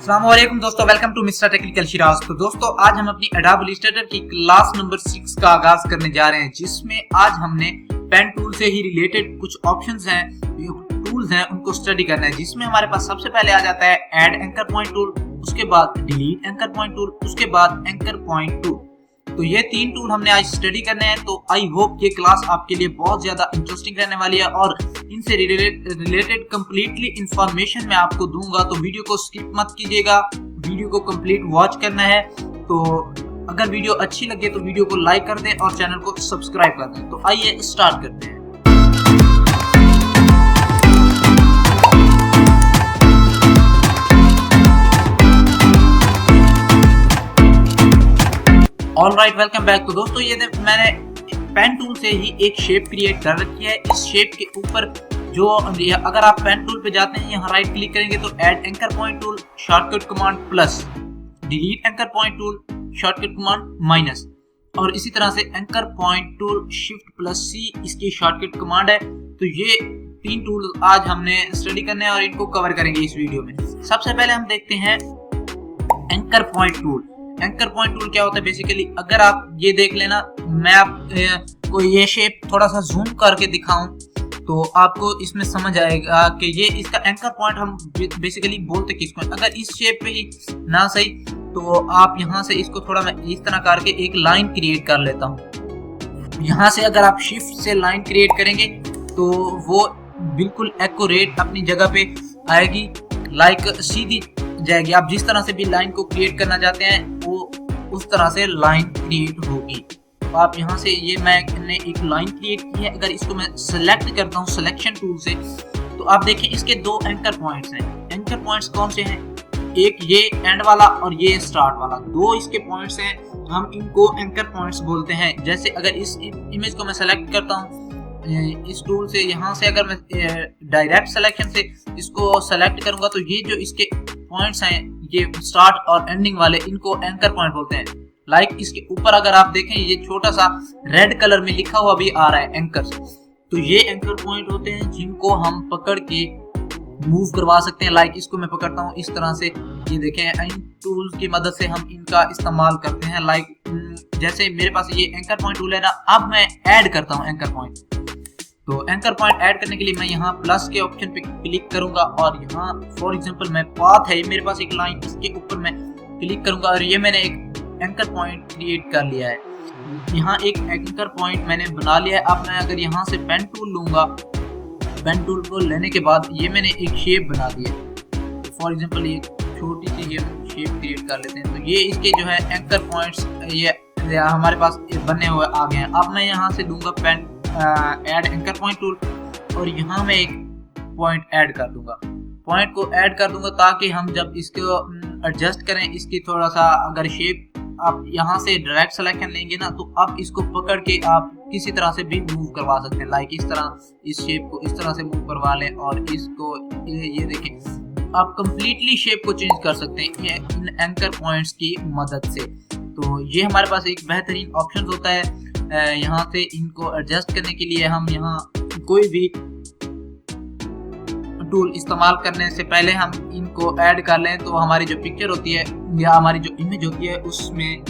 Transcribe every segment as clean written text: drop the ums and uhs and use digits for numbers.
अस्सलामुअलैकुम दोस्तों, welcome to mister technical Shiraz. तो दोस्तों आज हम अपनी एडोब इलस्ट्रेटर की क्लास नंबर 6 का आगाज करने जा रहे हैं, जिसमें आज हमने पेन टूल से ही रिलेटेड कुछ ऑप्शंस हैं, टूल्स हैं, उनको स्टडी करना है। जिसमें हमारे पास सबसे पहले आ जाता है ऐड एंकर पॉइंट टूल, उसके बाद डिलीट एंकर पॉइंट टूल, उसके बाद एंकर पॉइंट टूल। तो ये तीन टूल हमने आज स्टडी करने हैं। तो आई होप ये क्लास आपके लिए बहुत ज्यादा इंटरेस्टिंग रहने वाली है और इनसे रिलेटेड कंप्लीटली इंफॉर्मेशन मैं आपको दूंगा। तो वीडियो को स्किप मत कीजिएगा, वीडियो को कंप्लीट वॉच करना है। तो अगर वीडियो अच्छी लगे तो वीडियो को लाइक कर दें और चैनल को सब्सक्राइब कर दें। तो आइए स्टार्ट करते हैं। Alright, welcome back. तो दोस्तों ये मैंने पेन टूल से ही एक शेप क्रिएट कर रखी है। इस शेप के ऊपर जो अगर आप पेन टूल पे जाते हैं, यहाँ राइट क्लिक करेंगे तो add anchor point tool, shortcut command plus, delete anchor point tool, shortcut command minus, और इसी तरह से anchor point tool shift plus c इसकी शॉर्टकट कमांड है। तो ये तीन टूल आज हमने स्टडी करने हैं और इनको कवर करेंगे इस वीडियो में। सबसे पहले हम देखते हैं anchor point tool. Anchor point tool क्या होता है बेसिकली, अगर आप ये देख लेना, मैं आपको ये शेप थोड़ा सा जूम करके दिखाऊं तो आपको इसमें समझ आएगा कि ये इसका एंकर पॉइंट हम बेसिकली बोलते किसको। अगर इस शेप पे ही ना सही तो आप यहाँ से इसको थोड़ा मैं इस तरह करके एक लाइन क्रिएट कर लेता हूँ। यहाँ से अगर आप शिफ्ट से लाइन क्रिएट करेंगे तो वो बिल्कुल एक्यूरेट अपनी जगह पे आएगी, लाइक सीधी जाएगी। आप जिस तरह से भी लाइन को क्रिएट करना चाहते हैं वो उस तरह से लाइन क्रिएट होगी। तो आप यहाँ से ये मैंने एक लाइन क्रिएट की है। अगर इसको मैं सेलेक्ट करता हूँ सिलेक्शन टूल से तो आप देखें इसके दो एंकर पॉइंट्स हैं। एंकर पॉइंट्स कौन से हैं? एक ये एंड वाला और ये स्टार्ट वाला, दो इसके पॉइंट्स हैं। हम इनको एंकर पॉइंट्स बोलते हैं। जैसे अगर इस इमेज को मैं सेलेक्ट करता हूँ इस टूल से, यहाँ से अगर मैं डायरेक्ट सिलेक्शन से इसको सेलेक्ट करूंगा तो ये जो इसके पॉइंट्स हैं, ये स्टार्ट और एंडिंग वाले, इनको एंकर पॉइंट बोलते हैं। लाइक इसके ऊपर अगर आप देखें ये छोटा सा रेड कलर में लिखा हुआ भी आ रहा है एंकर। तो ये एंकर पॉइंट होते हैं जिनको हम पकड़ के मूव करवा सकते हैं। लाइक इसको मैं पकड़ता हूँ इस तरह से, ये देखें इन टूल्स की मदद से हम इनका इस्तेमाल करते हैं। लाइक जैसे मेरे पास ये एंकर पॉइंट टूल है ना, अब मैं ऐड करता हूँ एंकर पॉइंट। तो एंकर पॉइंट ऐड करने के लिए मैं यहाँ प्लस के ऑप्शन पे क्लिक करूंगा और यहाँ फॉर एग्जांपल मैं पाथ है मेरे पास एक लाइन, इसके ऊपर मैं क्लिक करूंगा और ये मैंने एक एंकर पॉइंट क्रिएट कर लिया है। यहाँ एक एंकर पॉइंट मैंने बना लिया है। अब मैं अगर यहाँ से पेन टूल लूंगा, पेन टूल को लेने के बाद ये मैंने एक शेप बना दी है। फॉर एग्जांपल ये छोटी सी ये शेप क्रिएट कर लेते हैं। तो ये इसके जो है एंकर पॉइंट्स ये हमारे पास बने हुए आ गए हैं। अब मैं यहाँ से दूंगा pen add anchor point tool और यहाँ मैं एक पॉइंट ऐड कर दूंगा। पॉइंट को ऐड कर दूंगा ताकि हम जब इसको एडजस्ट करें, इसकी थोड़ा सा अगर शेप आप यहाँ से डायरेक्ट सिलेक्शन लेंगे ना तो आप इसको पकड़ के आप किसी तरह से भी मूव करवा सकते हैं। लाइक इस तरह इस शेप को इस तरह से मूव करवा लें और इसको ये देखें, आप कंप्लीटली शेप को चेंज कर सकते हैं इन एंकर पॉइंट्स की मदद से। तो ये हमारे पास एक बेहतरीन ऑप्शन होता है। यहाँ से इनको एडजस्ट करने के लिए हम यहाँ कोई भी टूल इस्तेमाल करने से पहले हम इनको ऐड कर लें तो हमारी जो पिक्चर होती है या हमारी जो इमेज होती है उसमें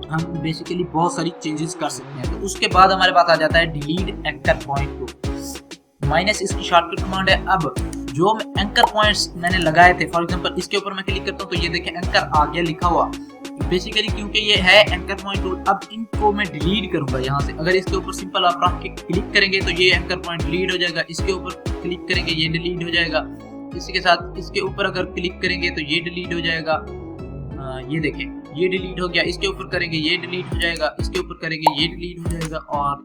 हम बेसिकली बहुत सारी चेंजेस कर सकते हैं। तो उसके बाद हमारे पास आ जाता है delete anchor point tool, minus इसकी शॉर्टकट कमांड है। अब जो एंकर पॉइंट्स मैंने लगाए थे, फॉर एग्जांपल इसके ऊपर मैं क्लिक करता हूँ तो ये देखें एंकर आ गया लिखा हुआ, बेसिकली क्योंकि ये है एंकर पॉइंट टूल। अब इनको मैं डिलीट करूंगा यहाँ से। अगर इसके ऊपर सिंपल आप रख के क्लिक करेंगे तो ये एंकर पॉइंट डिलीट हो जाएगा। इसके ऊपर क्लिक करेंगे ये डिलीट हो जाएगा। इसी के साथ इसके ऊपर अगर क्लिक करेंगे तो ये डिलीट हो जाएगा। ये देखें ये डिलीट हो गया। इसके ऊपर करेंगे ये डिलीट हो जाएगा। इसके ऊपर करेंगे ये डिलीट हो जाएगा और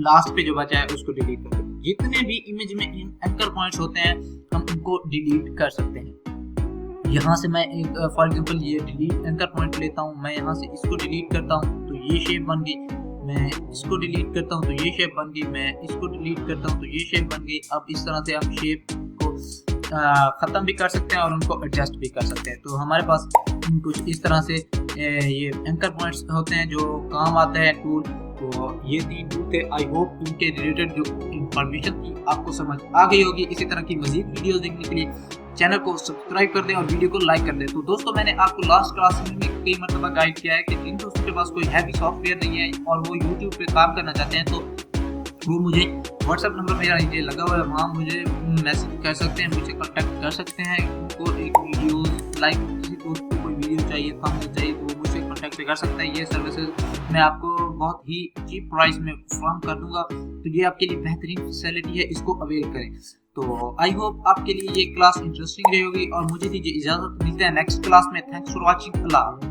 लास्ट पे जो बचा है उसको डिलीट कर देंगे। जितने भी इमेज में एंकर पॉइंट्स होते हैं हम इनको डिलीट कर सकते हैं। यहाँ से मैं एक फॉर एग्जांपल ये डिलीट एंकर पॉइंट लेता हूँ, मैं यहाँ से इसको डिलीट करता हूँ तो ये शेप बन गई। मैं इसको डिलीट करता हूँ तो ये शेप बन गई। मैं इसको डिलीट करता हूँ तो ये शेप बन गई। अब इस तरह से हम शेप को ख़त्म भी कर सकते हैं और उनको एडजस्ट भी कर सकते हैं। तो हमारे पास कुछ इस तरह से ये एंकर पॉइंट्स होते हैं जो काम आते हैं टूल। तो ये तीन टूल थे। आई होप इनके रिलेटेड जो इंफॉर्मेशन थी आपको समझ आ गई होगी। इसी तरह की मजीद वीडियोस देखने के लिए चैनल को सब्सक्राइब कर दें और वीडियो को लाइक कर दें। तो दोस्तों मैंने आपको लास्ट क्लास में कई मरतबा गाइड किया है कि जिन दोस्तों के पास कोई हैवी सॉफ्टवेयर नहीं है और वो यूट्यूब पे काम करना चाहते हैं तो वो मुझे व्हाट्सएप नंबर मेरा नीचे लगा हुआ है, वहाँ मुझे मैसेज कर सकते हैं, मुझे कांटेक्ट कर सकते हैं। उनको एक वीडियो लाइक किसी दोस्त को कोई वीडियो चाहिए, काम चाहिए तो मुझसे कांटेक्ट कर सकता है। ये सर्विसेज मैं आपको बहुत ही चीप प्राइस में फराहम कर दूंगा, तो ये आपके लिए बेहतरीन फैसिलिटी है, इसको अवेल करें। तो आई होप आपके लिए ये क्लास इंटरेस्टिंग रहेगी और मुझे दीजिए इजाज़त, मिलते हैं नेक्स्ट क्लास में। Thanks for watching. अल्लाह।